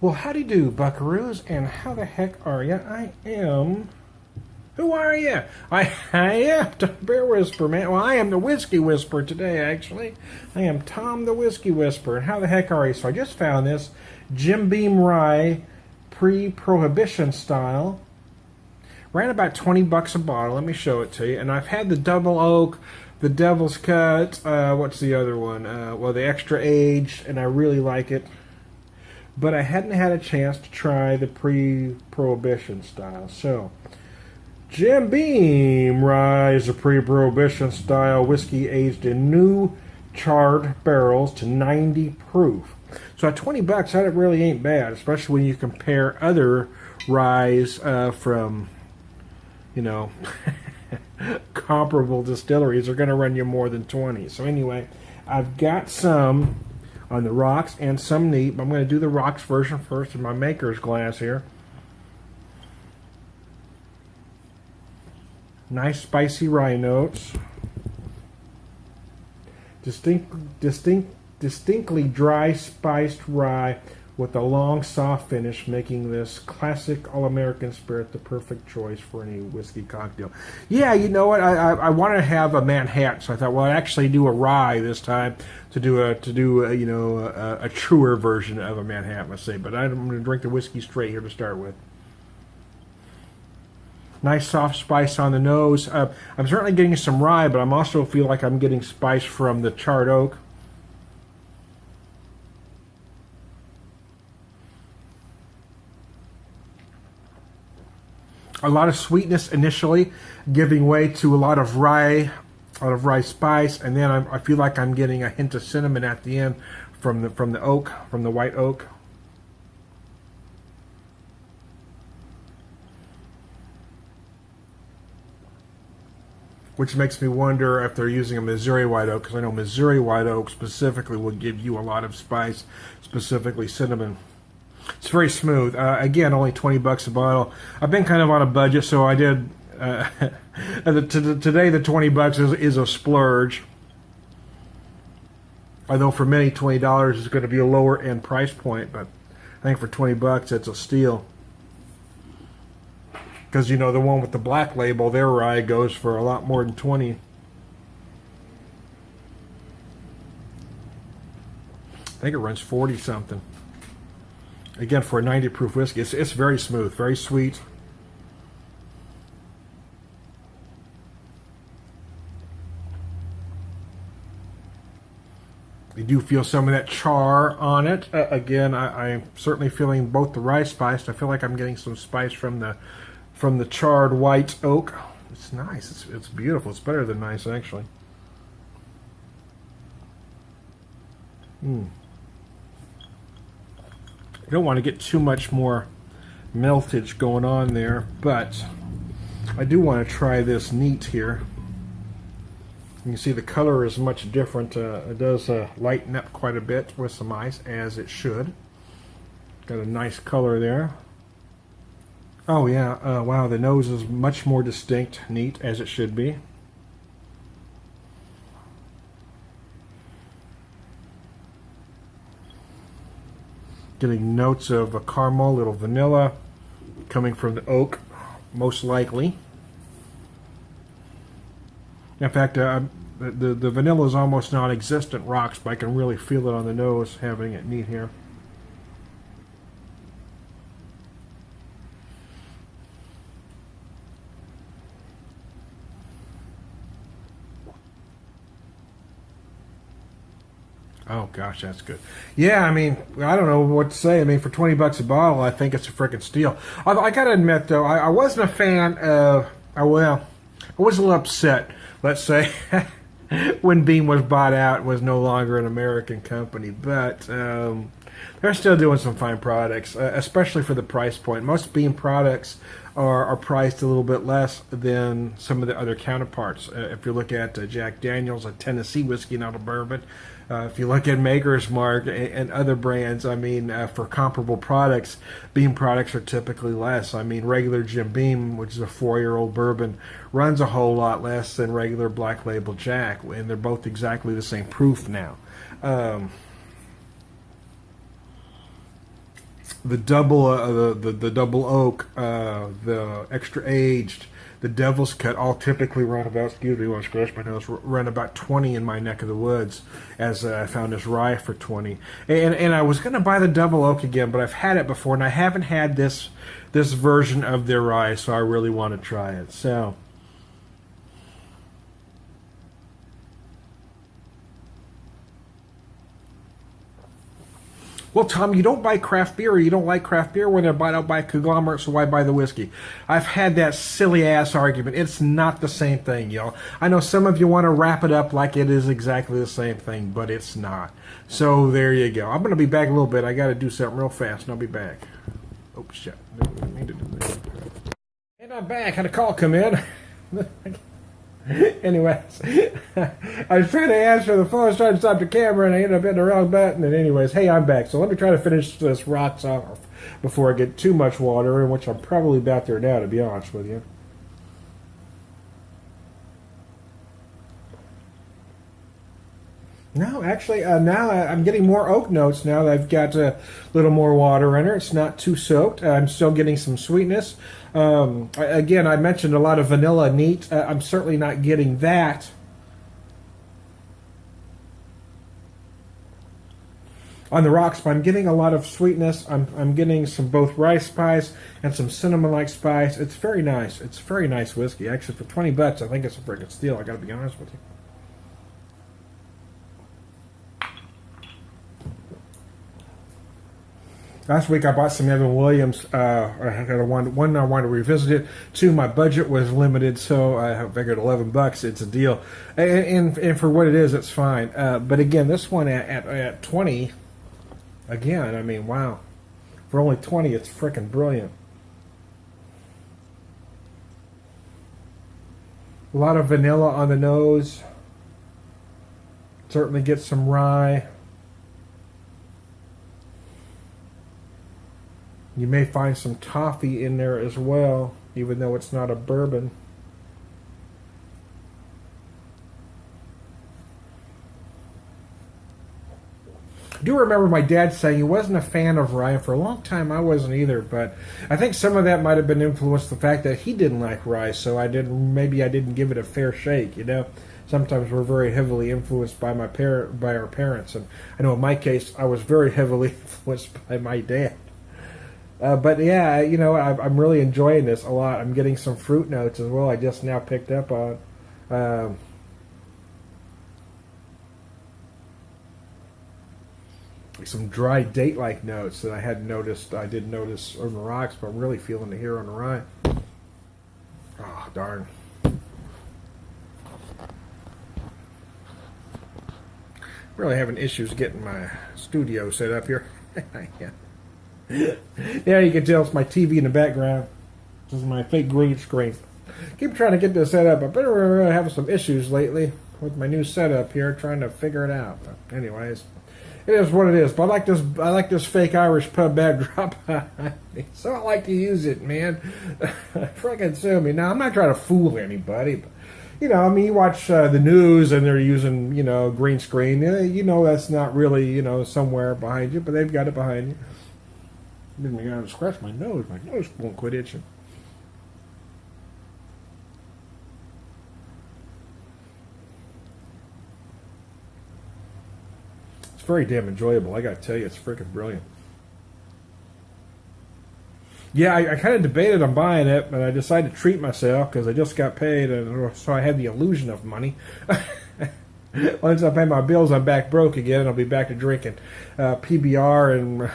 Well, howdy do, buckaroos, and how the heck are ya? I am... Who are ya? I am the Beer Whisperer, man. Well, I am the Whiskey Whisperer today, actually. I am Tom the Whiskey Whisperer, and how the heck are you? So I just found this Jim Beam Rye Pre-Prohibition style. Ran about 20 bucks a bottle. Let me show it to you. And I've had the Double Oak, the Devil's Cut, what's the other one? Well, the Extra Age, and I really like it. But I hadn't had a chance to try the Pre-Prohibition style. So, Jim Beam Rye is a Pre-Prohibition style whiskey aged in new charred barrels to 90 proof. So at 20 bucks, that really ain't bad, especially when you compare other ryes from, you know, comparable distilleries are going to run you more than 20. So anyway, I've got some on the rocks and some neat. I'm going to do the rocks version first in my maker's glass here. Nice spicy rye notes. Distinctly dry spiced rye with a long soft finish, making this classic all-American spirit the perfect choice for any whiskey cocktail. Yeah, you know what? I wanted to have a Manhattan, so I thought, well, I'd actually do a rye this time to do a truer version of a Manhattan, let's say. But I'm going to drink the whiskey straight here to start with. Nice soft spice on the nose. I'm certainly getting some rye, but I'm also feel like I'm getting spice from the charred oak. A lot of sweetness initially, giving way to a lot of rye spice, and then I feel like I'm getting a hint of cinnamon at the end from the oak, from the white oak. Which makes me wonder if they're using a Missouri white oak, because I know Missouri white oak specifically will give you a lot of spice, specifically cinnamon. It's very smooth. Again, only 20 bucks a bottle. I've been kind of on a budget, so I did. Today, the 20 bucks is a splurge. Although for many, $20 is going to be a lower end price point, but I think for 20 bucks, it's a steal. Because, you know, the one with the black label, their rye goes for a lot more than 20. I think it runs 40 something. Again, for a 90 proof whiskey, it's very smooth, very sweet. You do feel some of that char on it. Again, I'm certainly feeling both the rye spice. I feel like I'm getting some spice from the charred white oak. It's nice. It's beautiful. It's better than nice, actually. I don't want to get too much more meltage going on there, but I do want to try this neat here. You can see the color is much different. It does lighten up quite a bit with some ice, as it should. Got a nice color there. Oh yeah, wow, the nose is much more distinct, neat, as it should be. Getting notes of a caramel, little vanilla, coming from the oak, most likely. In fact, the vanilla is almost non-existent rocks, but I can really feel it on the nose, having it neat here. Oh gosh, that's good. Yeah, I mean, I don't know what to say. I mean, for 20 bucks a bottle, I think it's a freaking steal. Although I gotta admit, though, I wasn't a fan of. Well, I was a little upset. Let's say when Beam was bought out, it was no longer an American company, but they're still doing some fine products, especially for the price point. Most Beam products are priced a little bit less than some of the other counterparts. If you look at Jack Daniel's, a Tennessee whiskey, not a bourbon. If you look at Maker's Mark and other brands, I mean, for comparable products, Beam products are typically less. I mean, regular Jim Beam, which is a 4-year-old bourbon, runs a whole lot less than regular Black Label Jack, and they're both exactly the same proof now. the double the double oak, the extra aged, the Devil's Cut all typically run about, excuse me, I want to scratch my nose, run about 20 in my neck of the woods, as I found this rye for 20. And I was going to buy the double oak again, but I've had it before, and I haven't had this version of their rye, so I really want to try it. So well, Tom, you don't buy craft beer, or you don't like craft beer when they're bought out by conglomerates, so why buy the whiskey? I've had that silly-ass argument. It's not the same thing, y'all. I know some of you want to wrap it up like it is exactly the same thing, but it's not. So there you go. I'm going to be back a little bit. I got to do something real fast, and I'll be back. Oh, shit. And I'm back. Had a call come in. Anyways, I was trying to answer the phone, I was trying to stop the camera, and I ended up hitting the wrong button. And anyways, hey, I'm back. So let me try to finish this rocks off before I get too much water in, which I'm probably about there now, to be honest with you. No, actually, now I'm getting more oak notes now that I've got a little more water in it. It's not too soaked. I'm still getting some sweetness. Again, I mentioned a lot of vanilla neat. I'm certainly not getting that on the rocks, but I'm getting a lot of sweetness. I'm getting some both rice spice and some cinnamon-like spice. It's very nice. It's very nice whiskey. Actually, for $20, I think it's a freaking steal. I got to be honest with you. Last week I bought some Evan Williams. I got one I wanted to revisit it. Two, my budget was limited, so I figured $11. It's a deal, and for what it is, it's fine. But again, this one at 20, again, I mean, wow, for only 20, it's freaking brilliant. A lot of vanilla on the nose. Certainly get some rye. You may find some toffee in there as well, even though it's not a bourbon. I do remember my dad saying he wasn't a fan of rye. For a long time, I wasn't either, but I think some of that might have been influenced the fact that he didn't like rye, so maybe I didn't give it a fair shake, you know. Sometimes we're very heavily influenced by our parents, and I know in my case, I was very heavily influenced by my dad. But yeah, you know, I'm really enjoying this a lot. I'm getting some fruit notes as well. I just now picked up on some dry date-like notes that I hadn't noticed. I did notice on the rocks, but I'm really feeling it here on the rye. Oh, darn. Really having issues getting my studio set up here. Yeah. Yeah, you can tell it's my TV in the background. This is my fake green screen. Keep trying to get this set up. I better having some issues lately with my new setup here, trying to figure it out. But anyways, it is what it is. But I like this fake Irish pub backdrop. So I like to use it, man. Freaking sue me. Now I'm not trying to fool anybody, but you know, I mean, you watch the news and they're using, you know, green screen. You know, that's not really, you know, somewhere behind you, but they've got it behind you. Didn't mean to scratch my nose. My nose won't quit itching. It's very damn enjoyable. I gotta tell you, it's freaking brilliant. Yeah, I kind of debated on buying it, but I decided to treat myself because I just got paid, and so I had the illusion of money. Once I pay my bills, I'm back broke again. I'll be back to drinking PBR and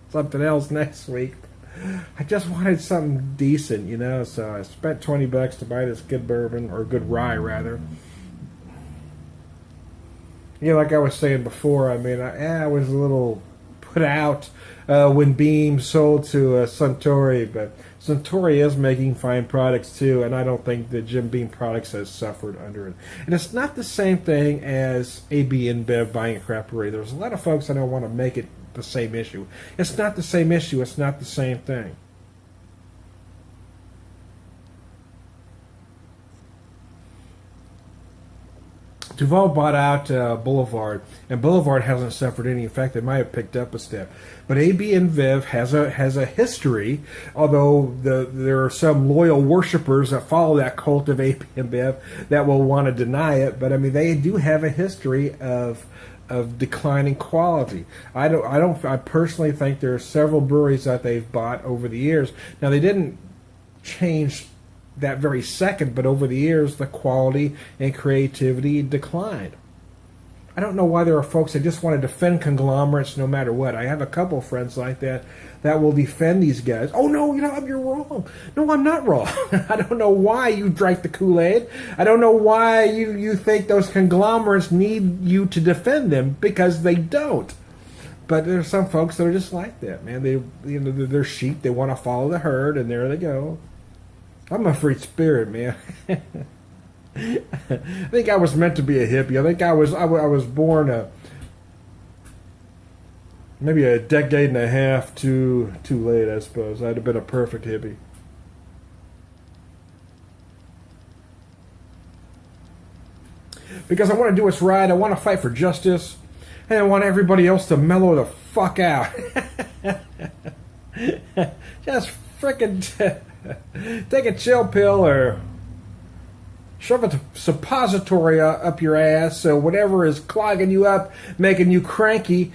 something else next week. I just wanted something decent, you know, so I spent $20 to buy this good bourbon, or good rye, rather. You know, like I was saying before, I mean, I was a little put out when Beam sold to Suntory, but Suntory is making fine products too, and I don't think that Jim Beam Products has suffered under it. And it's not the same thing as AB InBev buying a craft brewery. There's a lot of folks that don't want to make it the same issue. It's not the same issue. It's not the same thing. Duval bought out Boulevard, and Boulevard hasn't suffered any effect. They might have picked up a step, but AB InBev has a history. Although there are some loyal worshipers that follow that cult of AB InBev that will want to deny it, but I mean they do have a history of declining quality. I personally think there are several breweries that they've bought over the years. Now they didn't change that very second, but over the years the quality and creativity declined. I don't know why there are folks that just want to defend conglomerates no matter what. I have a couple of friends like that will defend these guys. Oh no, you're wrong. No, I'm not wrong. I don't know why you drank the Kool-Aid. I don't know why you think those conglomerates need you to defend them, because they don't. But there's some folks that are just like that, man. They're sheep. They want to follow the herd, and there they go. I'm a free spirit, man. I think I was meant to be a hippie. I think I was born maybe a decade and a half too late, I suppose. I'd have been a perfect hippie. Because I want to do what's right. I want to fight for justice. And I want everybody else to mellow the fuck out. Just frickin' take a chill pill or shove a suppository up your ass, so whatever is clogging you up, making you cranky,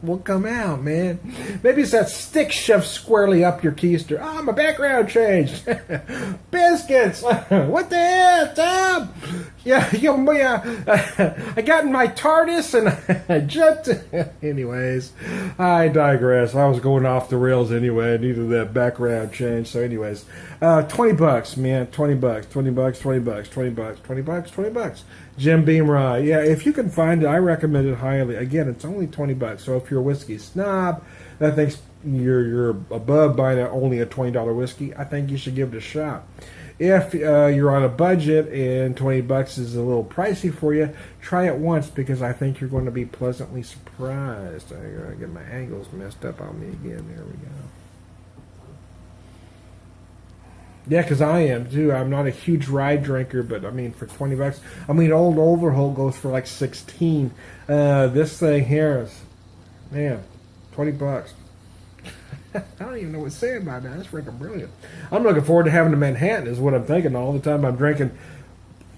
will come out, man. Maybe it's that stick shoved squarely up your keister. Oh, my background changed. Biscuits. What the hell, Tom? Yeah, I got in my TARDIS and I jumped. Anyways, I digress. I was going off the rails anyway. I needed that background change. So anyways, $20, man. $20. Jim Beam Rye. Yeah, if you can find it, I recommend it highly. Again, it's only $20. So if you're a whiskey snob that thinks you're above buying only a $20 whiskey, I think you should give it a shot. If you're on a budget and $20 is a little pricey for you, try it once, because I think you're going to be pleasantly surprised. I gotta get my angles messed up on me again. There we go. Yeah, because I am too. I'm not a huge rye drinker, but I mean, for $20, I mean, Old Overholt goes for like 16. This thing here is, man, $20. I don't even know what to say about that. That's freaking brilliant. I'm looking forward to having a Manhattan, is what I'm thinking all the time. I'm drinking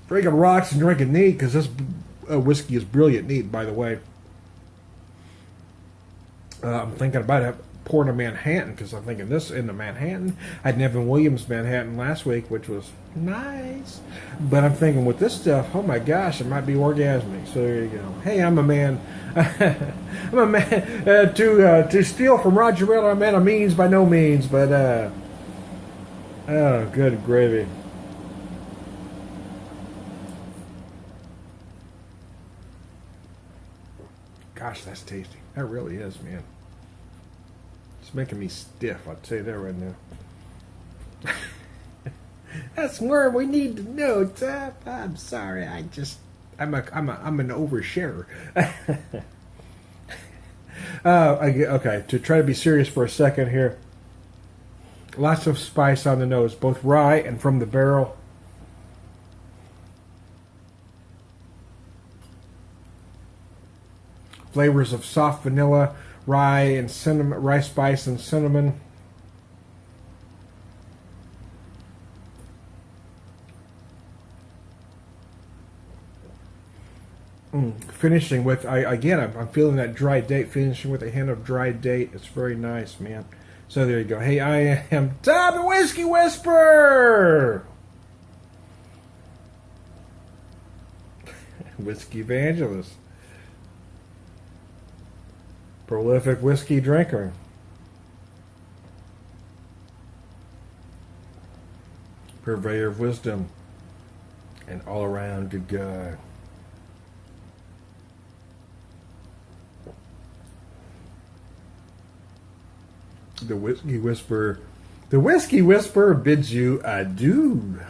rocks and drinking neat, because this whiskey is brilliant neat, by the way. I'm thinking about pouring a Manhattan, because I'm thinking this in the Manhattan. I had Nevin Williams Manhattan last week, which was nice. But I'm thinking with this stuff, oh my gosh, it might be orgasmic. So there you go. Hey, I'm a man. I'm a man. To steal from Roger Miller, I'm man of means by no means. But, oh, good gravy. Gosh, that's tasty. That really is, man. It's making me stiff. I'll tell you that right now. That's more we need to know, Tom. I'm sorry. I'm an oversharer. Okay, to try to be serious for a second here. Lots of spice on the nose, both rye and from the barrel. Flavors of soft vanilla, rye and cinnamon, rye spice and cinnamon. Finishing with, I'm feeling that dry date, finishing with a hint of dry date. It's very nice, man. So there you go. Hey, I am Tom the Whiskey Whisperer! Whiskey Evangelist. Prolific whiskey drinker. Purveyor of Wisdom. And all-around good guy. The Whiskey Whisperer. The Whiskey Whisperer bids you adieu.